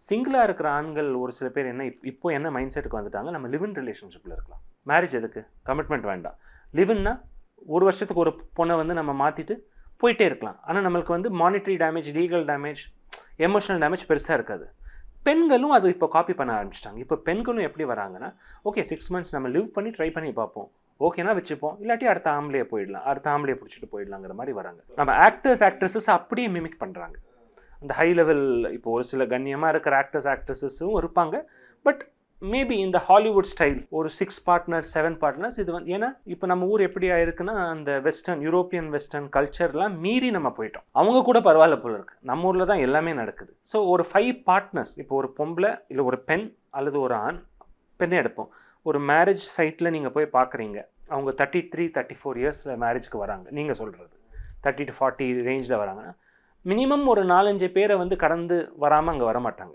சிங்கிளாக இருக்கிற ஆண்கள் ஒரு சில பேர் இப்போ என்ன மைண்ட் செட்டுக்கு வந்துட்டாங்க, நம்ம லிவ் இன் ரிலேஷன்ஷிப்பில் இருக்கலாம். மேரேஜ் எதுக்கு, கமிட்மெண்ட் வேண்டாம். லிவ்னா ஒரு வருஷத்துக்கு ஒரு பொண்ணை வந்து நம்ம மாற்றிட்டு போயிட்டே இருக்கலாம். ஆனால் நம்மளுக்கு வந்து monetary damage, legal damage, emotional damage பெருசாக இருக்காது. பெண்களும் அது இப்போ காப்பி பண்ண ஆரம்பிச்சிட்டாங்க. இப்போ பெண்களும் எப்படி வராங்கன்னா, ஓகே 6 months நம்ம லிவ் பண்ணி ட்ரை பண்ணி பார்ப்போம், ஓகேனா வச்சுப்போம், இல்லாட்டி அடுத்த ஆம்பளையே போயிடலாம், அடுத்த ஆம்பளையை பிடிச்சிட்டு போயிடலாங்கிற மாதிரி வராங்க. நம்ம ஆக்டர்ஸ் ஆக்ட்ரஸஸ் அப்படியே மிமிக் பண்ணுறாங்க. அந்த ஹை லெவல் இப்போ ஒரு சில கண்ணியமாக இருக்கிற ஆக்ட்ரஸஸும் இருப்பாங்க. பட் மேபி இந்த ஹாலிவுட் ஸ்டைல் ஒரு 6 partners 7 partners இது வந்து ஏன்னா இப்போ நம்ம ஊர் எப்படி ஆயிருக்குன்னா, அந்த வெஸ்டர்ன் யூரோப்பியன் வெஸ்டர்ன் கல்ச்சர்லாம் மீறி நம்ம போயிட்டோம். அவங்க கூட பரவாயில்ல போல இருக்கு, நம்ம ஊரில் தான் எல்லாமே நடக்குது. ஸோ ஒரு 5 partners, இப்போ ஒரு பொம்பளை இல்லை ஒரு பெண் அல்லது ஒரு ஆண், பெண்ணை எடுப்போம். ஒரு மேரேஜ் சைட்டில் நீங்கள் போய் பார்க்குறீங்க, அவங்க 33-34 இயர்ஸில் மேரேஜ்க்கு வராங்க. நீங்கள் சொல்கிறது 30 to 40 ரேஞ்சில் வராங்கன்னா மினிமம் ஒரு 4-5 பேரை வந்து கடந்து வராமல் அங்கே வரமாட்டாங்க.